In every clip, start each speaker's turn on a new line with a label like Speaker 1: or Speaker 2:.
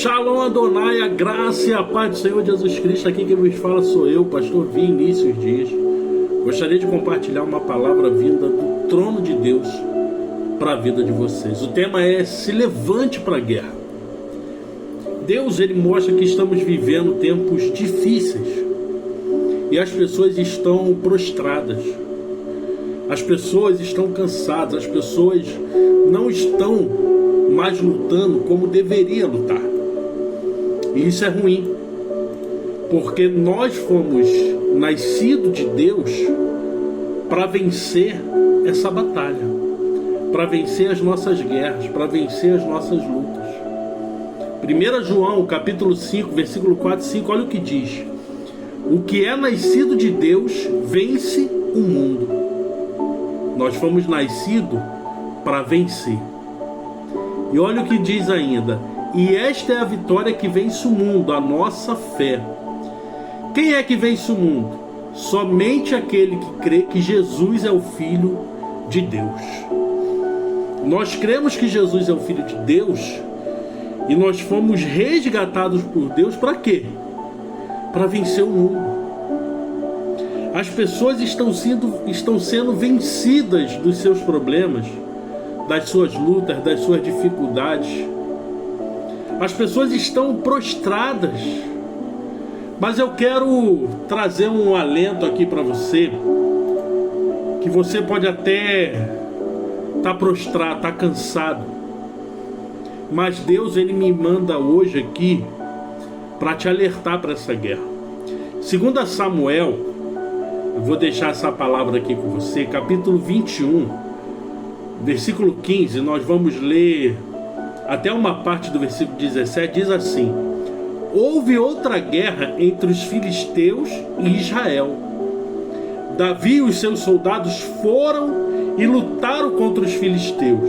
Speaker 1: Shalom Adonai, a graça e a paz do Senhor Jesus Cristo. Aqui quem vos fala sou eu, pastor Vinícius Dias. Gostaria de compartilhar uma palavra vinda do trono de Deus para a vida de vocês. O tema é: se levante para a guerra. Deus, ele mostra que estamos vivendo tempos difíceis e as pessoas estão prostradas, as pessoas estão cansadas, as pessoas não estão mais lutando como deveria lutar. E isso é ruim, porque nós fomos nascidos de Deus para vencer essa batalha, para vencer as nossas guerras, para vencer as nossas lutas. 1 João capítulo 5, versículo 4 e 5, olha o que diz: o que é nascido de Deus vence o mundo. Nós fomos nascidos para vencer. E olha o que diz ainda: e esta é a vitória que vence o mundo, a nossa fé. Quem é que vence o mundo? Somente aquele que crê que Jesus é o Filho de Deus. Nós cremos que Jesus é o Filho de Deus e nós fomos resgatados por Deus para quê? Para vencer o mundo. As pessoas estão sendo vencidas dos seus problemas, das suas lutas, das suas dificuldades. As pessoas estão prostradas. Mas eu quero trazer um alento aqui para você, que você pode até estar prostrado, estar cansado, mas Deus, ele me manda hoje aqui para te alertar para essa guerra. 2 Samuel, eu vou deixar essa palavra aqui com você, capítulo 21, versículo 15, nós vamos ler até uma parte do versículo 17, diz assim: houve outra guerra entre os filisteus e Israel. Davi e os seus soldados foram e lutaram contra os filisteus.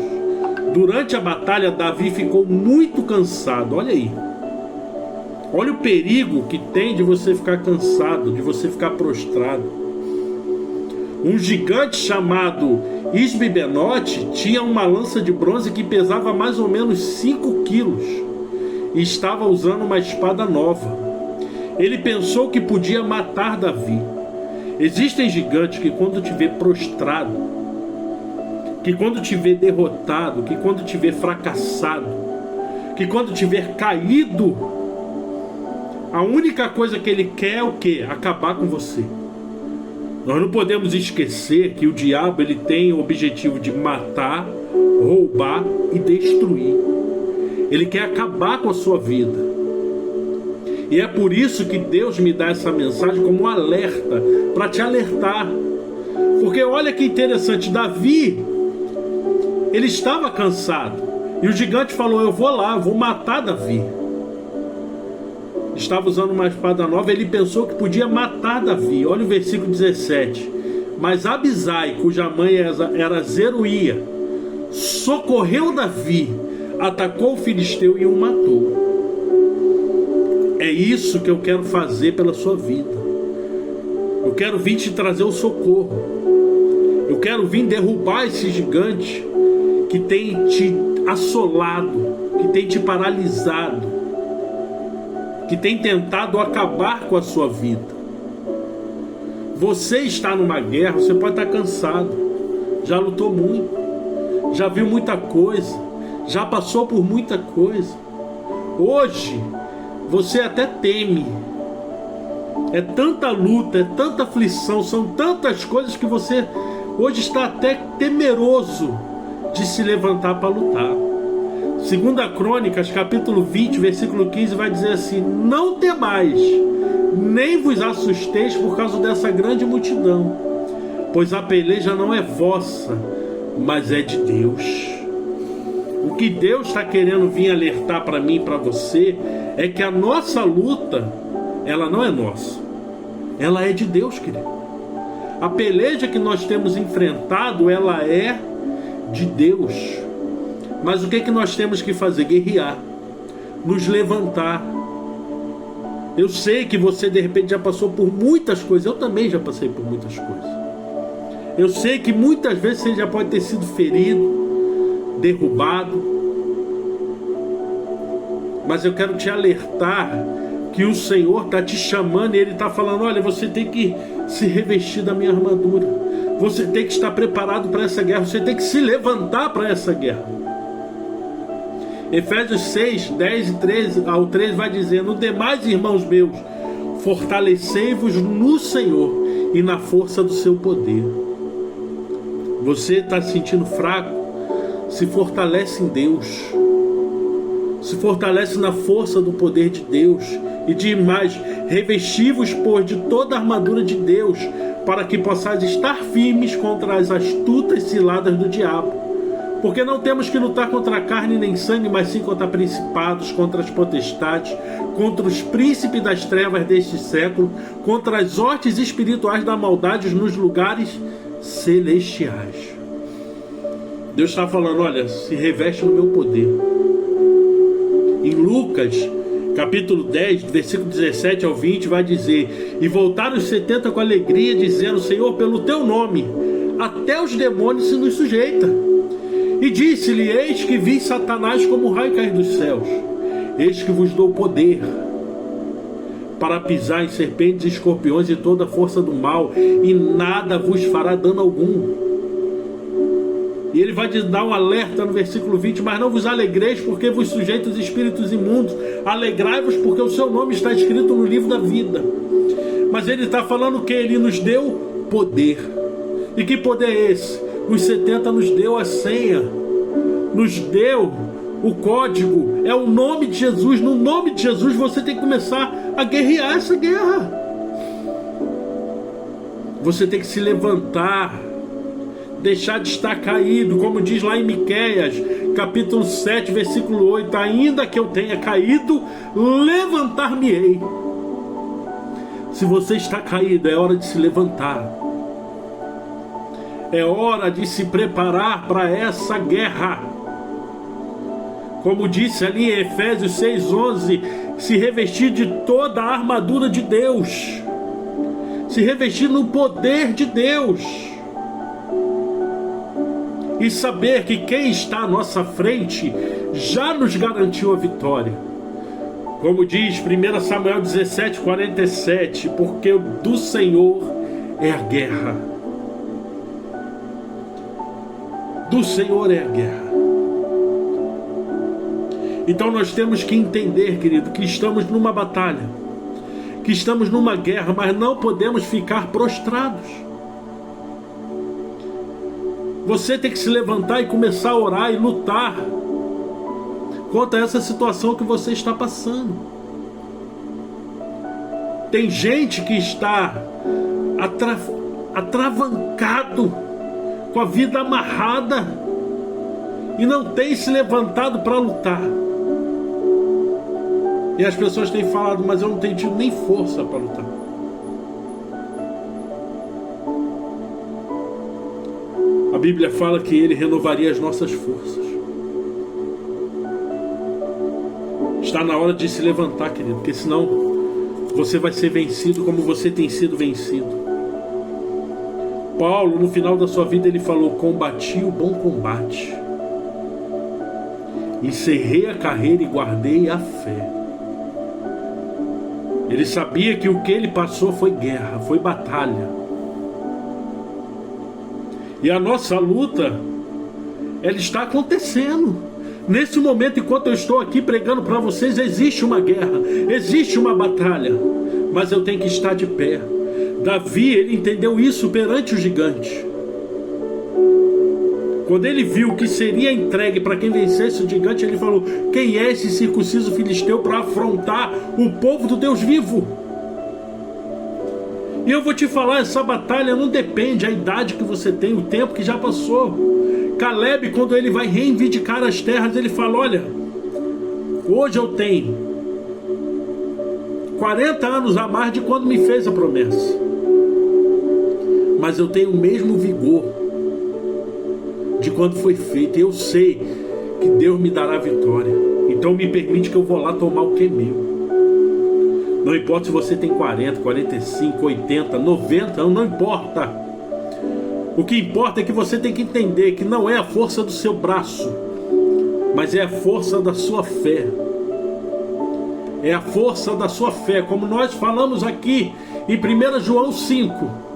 Speaker 1: Durante a batalha, Davi ficou muito cansado. Olha aí. Olha o perigo que tem de você ficar cansado, de você ficar prostrado. Um gigante chamado Isbi-Benote tinha uma lança de bronze que pesava mais ou menos 5 quilos e estava usando uma espada nova. Ele pensou que podia matar Davi. Existem gigantes que quando te vê prostrado, que quando te vê derrotado, que quando te vê fracassado, que quando te vê caído, a única coisa que ele quer é o quê? Acabar com você. Nós não podemos esquecer que o diabo, ele tem o objetivo de matar, roubar e destruir. Ele quer acabar com a sua vida. E é por isso que Deus me dá essa mensagem como um alerta, para te alertar. Porque olha que interessante, Davi, ele estava cansado. E o gigante falou: eu vou lá, eu vou matar Davi. Estava usando uma espada nova, ele pensou que podia matar Davi. Olha o versículo 17. Mas Abisai, cuja mãe era Zeruia, socorreu Davi, atacou o filisteu e o matou. É isso que eu quero fazer pela sua vida. Eu quero vir te trazer o socorro. Eu quero vir derrubar esse gigante que tem te assolado, que tem te paralisado, que tem tentado acabar com a sua vida. Você está numa guerra, você pode estar cansado, já lutou muito, já viu muita coisa, já passou por muita coisa. Hoje você até teme. É tanta luta, é tanta aflição, são tantas coisas que você hoje está até temeroso de se levantar para lutar. 2 Crônicas, capítulo 20, versículo 15, vai dizer assim: não temais, nem vos assusteis por causa dessa grande multidão, pois a peleja não é vossa, mas é de Deus. O que Deus está querendo vir alertar para mim e para você é que a nossa luta, ela não é nossa, ela é de Deus, querido. A peleja que nós temos enfrentado, ela é de Deus. Mas o que é que nós temos que fazer? Guerrear, nos levantar. Eu sei que você de repente já passou por muitas coisas, eu também já passei por muitas coisas. Eu sei que muitas vezes você já pode ter sido ferido, derrubado. Mas eu quero te alertar que o Senhor está te chamando e Ele está falando: olha, você tem que se revestir da minha armadura. Você tem que estar preparado para essa guerra. Você tem que se levantar para essa guerra. Efésios 6, 10 e 13 ao 13 vai dizer: no demais, irmãos meus, fortalecei-vos no Senhor e na força do seu poder. Você está se sentindo fraco? Se fortalece em Deus. Se fortalece na força do poder de Deus. E diz mais: revesti-vos, pois, de toda a armadura de Deus, para que possais estar firmes contra as astutas ciladas do diabo. Porque não temos que lutar contra a carne nem sangue, mas sim contra principados, contra as potestades, contra os príncipes das trevas deste século, contra as hostes espirituais da maldade nos lugares celestiais. Deus está falando: olha, se reveste no meu poder. Em Lucas, capítulo 10, versículo 17 ao 20, vai dizer: e voltaram os 70 com alegria, dizendo: Senhor, pelo teu nome, até os demônios se nos sujeitam. E disse-lhe: eis que vi Satanás como raio cair dos céus. Eis que vos dou poder para pisar em serpentes e escorpiões e toda a força do mal, e nada vos fará dano algum. E ele vai dar um alerta no versículo 20: mas não vos alegreis porque vos sujeitam os espíritos imundos, alegrai-vos porque o seu nome está escrito no livro da vida. Mas ele está falando que ele nos deu poder. E que poder é esse? Os 70 nos deu a senha, nos deu o código, é o nome de Jesus. No nome de Jesus você tem que começar a guerrear essa guerra. Você tem que se levantar, deixar de estar caído, como diz lá em Miqueias, capítulo 7, versículo 8: ainda que eu tenha caído, levantar-me-ei. Se você está caído, é hora de se levantar. É hora de se preparar para essa guerra. Como disse ali em Efésios 6:11, se revestir de toda a armadura de Deus, se revestir no poder de Deus, e saber que quem está à nossa frente já nos garantiu a vitória. Como diz 1 Samuel 17:47, porque do Senhor é a guerra. Do Senhor é a guerra. Então nós temos que entender, querido, que estamos numa batalha, que estamos numa guerra, mas não podemos ficar prostrados. Você tem que se levantar e começar a orar e lutar contra essa situação que você está passando. Tem gente que está atravancado, com a vida amarrada, e não tem se levantado para lutar. E as pessoas têm falado: mas eu não tenho tido nem força para lutar. A Bíblia fala que Ele renovaria as nossas forças. Está na hora de se levantar, querido, porque senão você vai ser vencido como você tem sido vencido. Paulo, no final da sua vida, ele falou: combati o bom combate, encerrei a carreira e guardei a fé. Ele sabia que o que ele passou foi guerra, foi batalha. E a nossa luta, ela está acontecendo. Nesse momento, enquanto eu estou aqui pregando para vocês, existe uma guerra, existe uma batalha, mas eu tenho que estar de pé. Davi, ele entendeu isso perante o gigante. Quando ele viu que seria entregue para quem vencesse o gigante, ele falou: quem é esse circunciso filisteu para afrontar o povo do Deus vivo? E eu vou te falar, essa batalha não depende da idade que você tem, o tempo que já passou. Caleb, quando ele vai reivindicar as terras, ele fala: olha, hoje eu tenho 40 anos a mais de quando me fez a promessa, mas eu tenho o mesmo vigor de quando foi feito, e eu sei que Deus me dará vitória. Então me permite que eu vou lá tomar o que é meu. Não importa se você tem 40, 45, 80, 90 anos, não importa. O que importa é que você tem que entender que não é a força do seu braço, mas é a força da sua fé. é a força da sua fé, como nós falamos aqui em 1 João 5.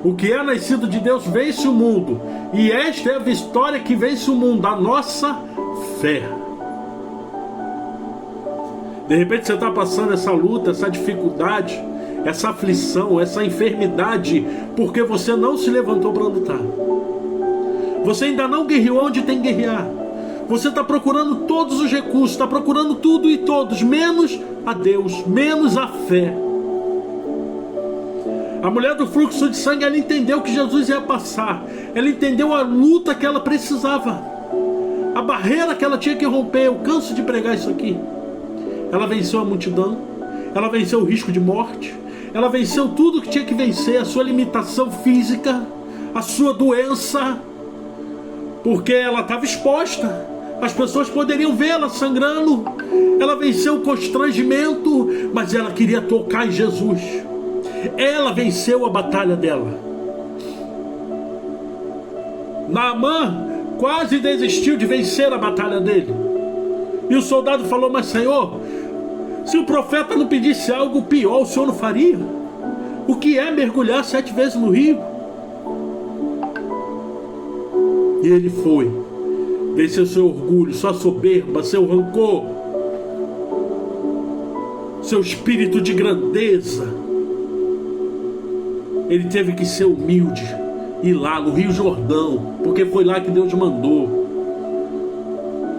Speaker 1: O que é nascido de Deus vence o mundo, e esta é a vitória que vence o mundo, a nossa fé. De repente você está passando essa luta, essa dificuldade, essa aflição, essa enfermidade, porque você não se levantou para lutar. Você ainda não guerreou onde tem que guerrear. Você está procurando todos os recursos, está procurando tudo e todos, menos a Deus, menos a fé. A mulher do fluxo de sangue, ela entendeu que Jesus ia passar. Ela entendeu a luta que ela precisava, a barreira que ela tinha que romper. Eu canso de pregar isso aqui. Ela venceu a multidão, ela venceu o risco de morte, ela venceu tudo que tinha que vencer, a sua limitação física, a sua doença, porque ela estava exposta. As pessoas poderiam vê-la sangrando. Ela venceu o constrangimento, mas ela queria tocar em Jesus. Ela venceu a batalha dela. Naamã quase desistiu de vencer a batalha dele. E o soldado falou: mas Senhor, se o profeta não pedisse algo pior, o Senhor não faria? O que é mergulhar 7 vezes no rio? E ele foi. Venceu seu orgulho, sua soberba, seu rancor, seu espírito de grandeza. Ele teve que ser humilde, ir lá no Rio Jordão, porque foi lá que Deus mandou.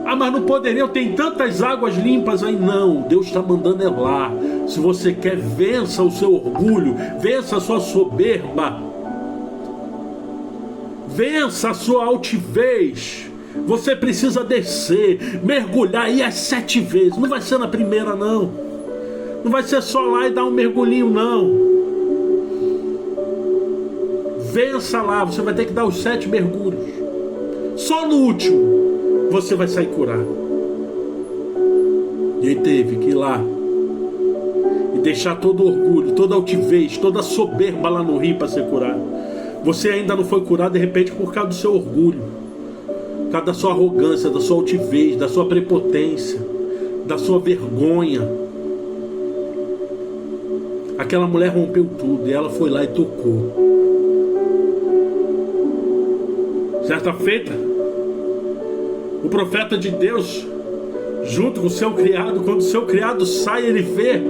Speaker 1: Ah, mas não poderiam, tem tantas águas limpas aí. Não, Deus está mandando é lá. Se você quer, vença o seu orgulho, vença a sua soberba, vença a sua altivez. Você precisa descer, mergulhar e as 7 vezes. Não vai ser na primeira, não. Não vai ser só lá e dar um mergulhinho, não. Vença lá, você vai ter que dar os 7 mergulhos. Só no último você vai sair curado. E ele teve que ir lá e deixar todo o orgulho, toda a altivez, toda a soberba lá no rio para ser curado. Você ainda não foi curado de repente por causa do seu orgulho, por causa da sua arrogância, da sua altivez, da sua prepotência, da sua vergonha. Aquela mulher rompeu tudo e ela foi lá e tocou. Certa feita, o profeta de Deus, junto com o seu criado, quando o seu criado sai, ele vê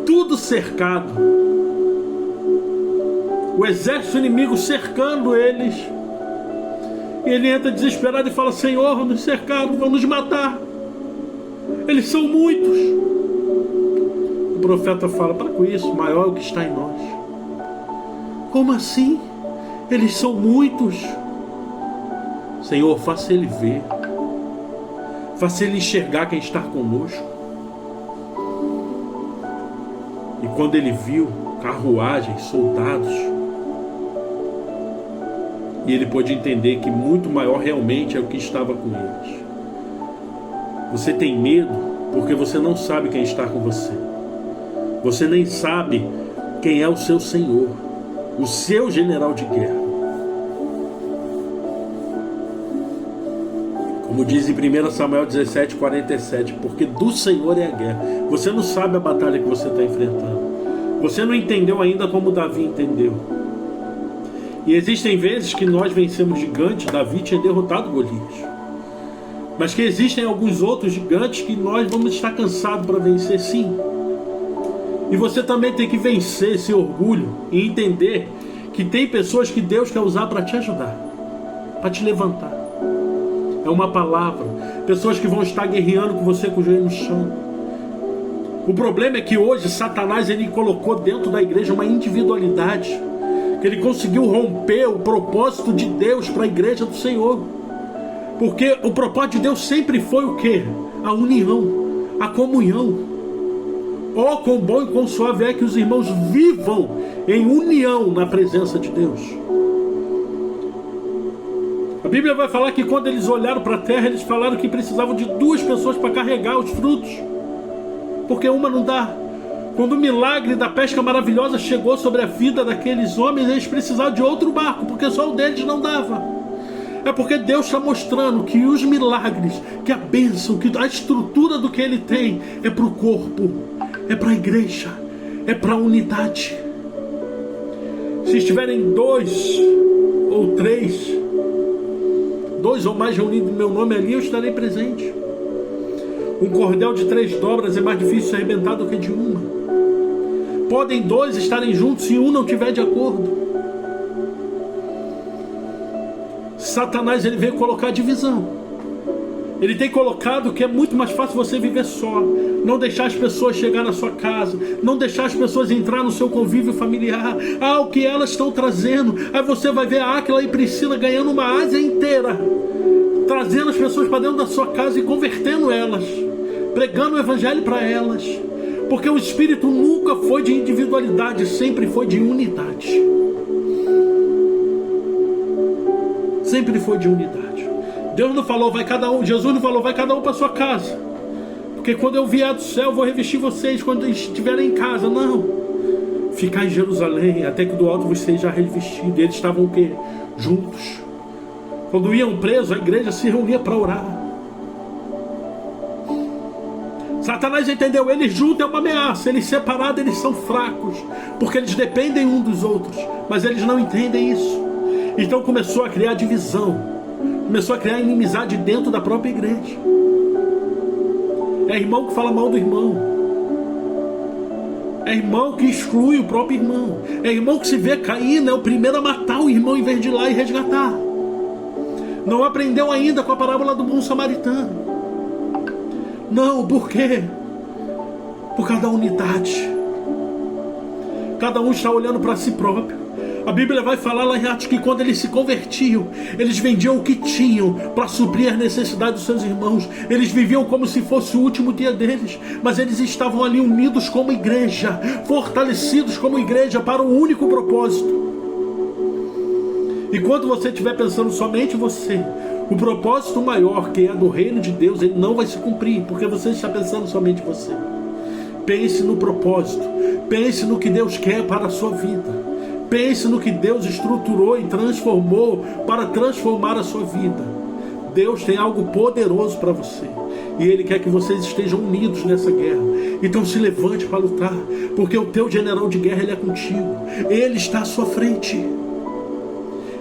Speaker 1: tudo cercado, o exército inimigo cercando eles. E ele entra desesperado e fala: Senhor, nos cercaram, vão nos matar, eles são muitos. O profeta fala: para com isso, maior é o que está em nós. Como assim? Eles são muitos. Senhor, faça ele ver, faça ele enxergar quem está conosco. E quando ele viu carruagens, soldados, e ele pôde entender que muito maior realmente é o que estava com eles. Você tem medo porque você não sabe quem está com você. Você nem sabe quem é o seu Senhor, o seu general de guerra. Como diz em 1 Samuel 17:47, porque do Senhor é a guerra. Você não sabe a batalha que você está enfrentando. Você não entendeu ainda como Davi entendeu. E existem vezes que nós vencemos gigantes. Davi tinha derrotado Golias. Mas que existem alguns outros gigantes que nós vamos estar cansados para vencer, sim. E você também tem que vencer esse orgulho e entender que tem pessoas que Deus quer usar para te ajudar, para te levantar. É uma palavra. Pessoas que vão estar guerreando com você com o joelho no chão. O problema é que hoje Satanás, ele colocou dentro da igreja uma individualidade, que ele conseguiu romper o propósito de Deus para a igreja do Senhor. Porque o propósito de Deus sempre foi o quê? A união, a comunhão. Oh, quão bom e quão suave é que os irmãos vivam em união na presença de Deus. A Bíblia vai falar que quando eles olharam para a terra, eles falaram que precisavam de 2 pessoas para carregar os frutos, porque uma não dá. Quando o milagre da pesca maravilhosa chegou sobre a vida daqueles homens, eles precisavam de outro barco, porque só o deles não dava. É porque Deus está mostrando que os milagres, que a bênção, que a estrutura do que Ele tem é para o corpo, é para a igreja, é para a unidade. Se estiverem 2 ou 3, 2 ou mais reunidos no meu nome ali, eu estarei presente. Um cordel de 3 dobras é mais difícil de arrebentar do que de uma. Podem 2 estarem juntos se um não estiver de acordo. Satanás, ele veio colocar divisão. Ele tem colocado que é muito mais fácil você viver só, não deixar as pessoas chegar na sua casa, não deixar as pessoas entrar no seu convívio familiar. O que elas estão trazendo. Aí você vai ver a Áquila e Priscila ganhando uma Ásia inteira, trazendo as pessoas para dentro da sua casa e convertendo elas, pregando o evangelho para elas, porque o Espírito nunca foi de individualidade, sempre foi de unidade. Sempre foi de unidade. Deus não falou, vai cada um. Jesus não falou, vai cada um para sua casa, porque quando eu vier do céu, eu vou revestir vocês quando estiverem em casa. Não. Ficar em Jerusalém, até que do alto vos seja revestido. Eles estavam o quê? Juntos. Quando iam presos, a igreja se reunia para orar. Satanás entendeu, eles juntos é uma ameaça, eles separados eles são fracos, porque eles dependem uns dos outros, mas eles não entendem isso. Então começou a criar divisão, começou a criar inimizade dentro da própria igreja. É irmão que fala mal do irmão, é irmão que exclui o próprio irmão, é irmão que se vê caindo, é o primeiro a matar o irmão em vez de ir lá e resgatar. Não aprendeu ainda com a parábola do bom samaritano. Não, por quê? Por causa da unidade. Cada um está olhando para si próprio. A Bíblia vai falar lá em Atos que quando eles se convertiam, eles vendiam o que tinham para suprir as necessidades dos seus irmãos. Eles viviam como se fosse o último dia deles, mas eles estavam ali unidos como igreja, fortalecidos como igreja para um único propósito. E quando você estiver pensando somente em você, o propósito maior, que é do reino de Deus, ele não vai se cumprir, porque você está pensando somente em você. Pense no propósito, pense no que Deus quer para a sua vida. Pense no que Deus estruturou e transformou para transformar a sua vida. Deus tem algo poderoso para você, e Ele quer que vocês estejam unidos nessa guerra. Então se levante para lutar, porque o teu general de guerra, ele é contigo. Ele está à sua frente.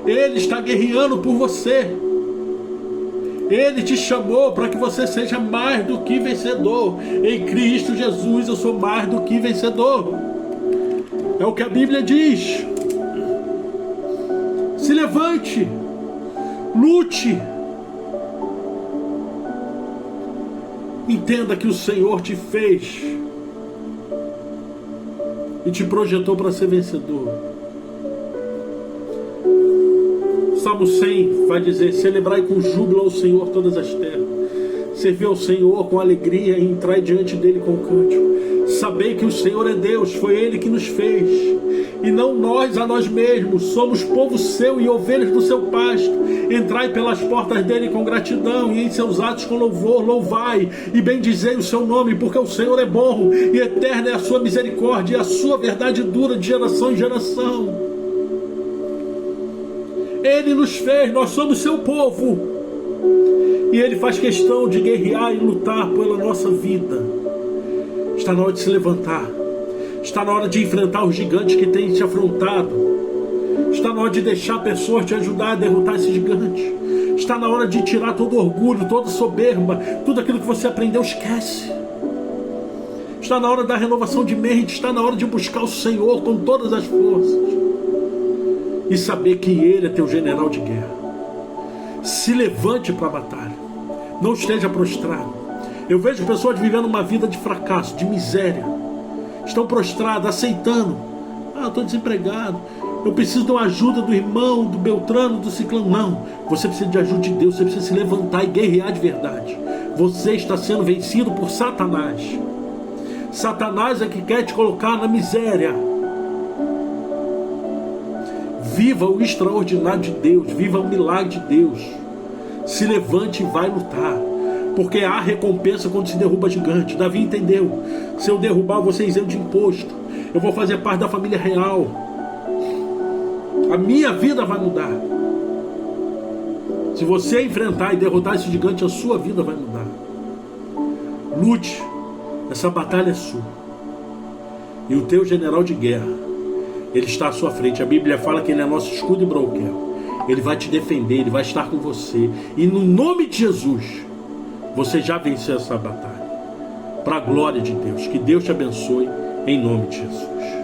Speaker 1: Ele está guerreando por você. Ele te chamou para que você seja mais do que vencedor. Em Cristo Jesus eu sou mais do que vencedor. É o que a Bíblia diz. Se levante, lute. Entenda que o Senhor te fez e te projetou para ser vencedor. Salmo 100 vai dizer: celebrai com júbilo ao Senhor todas as terras, servi ao Senhor com alegria e entrai diante dele com cântico. Sabei que o Senhor é Deus, foi Ele que nos fez, e não nós a nós mesmos. Somos povo seu e ovelhas do seu pasto. Entrai pelas portas dele com gratidão, e em seus atos com louvor. Louvai e bendizei o seu nome, porque o Senhor é bom, e eterna é a sua misericórdia, e a sua verdade dura de geração em geração. Ele nos fez, nós somos seu povo, e Ele faz questão de guerrear e lutar pela nossa vida. Está na hora de se levantar. Está na hora de enfrentar os gigantes que têm te afrontado. Está na hora de deixar pessoas te ajudar a derrotar esse gigante. Está na hora de tirar todo orgulho, toda soberba, tudo aquilo que você aprendeu, esquece. Está na hora da renovação de mente. Está na hora de buscar o Senhor com todas as forças e saber que Ele é teu general de guerra. Se levante para a batalha. Não esteja prostrado. Eu vejo pessoas vivendo uma vida de fracasso, de miséria. Estão prostradas, aceitando. Eu estou desempregado. Eu preciso de uma ajuda do irmão, do Beltrano, do Ciclano. Não. Você precisa de ajuda de Deus. Você precisa se levantar e guerrear de verdade. Você está sendo vencido por Satanás. Satanás é que quer te colocar na miséria. Viva o extraordinário de Deus. Viva o milagre de Deus. Se levante e vai lutar. Porque há recompensa quando se derruba gigante. Davi entendeu. Se eu derrubar, você isento de imposto. Eu vou fazer parte da família real. A minha vida vai mudar. Se Se você enfrentar e derrotar esse gigante, a sua vida vai mudar. Lute. Essa batalha é sua. E o teu general de guerra, ele está à sua frente. A Bíblia fala que ele é nosso escudo e broquel. Ele vai te defender, ele vai estar com você. E no nome de Jesus, você já venceu essa batalha. Para a glória de Deus. Que Deus te abençoe em nome de Jesus.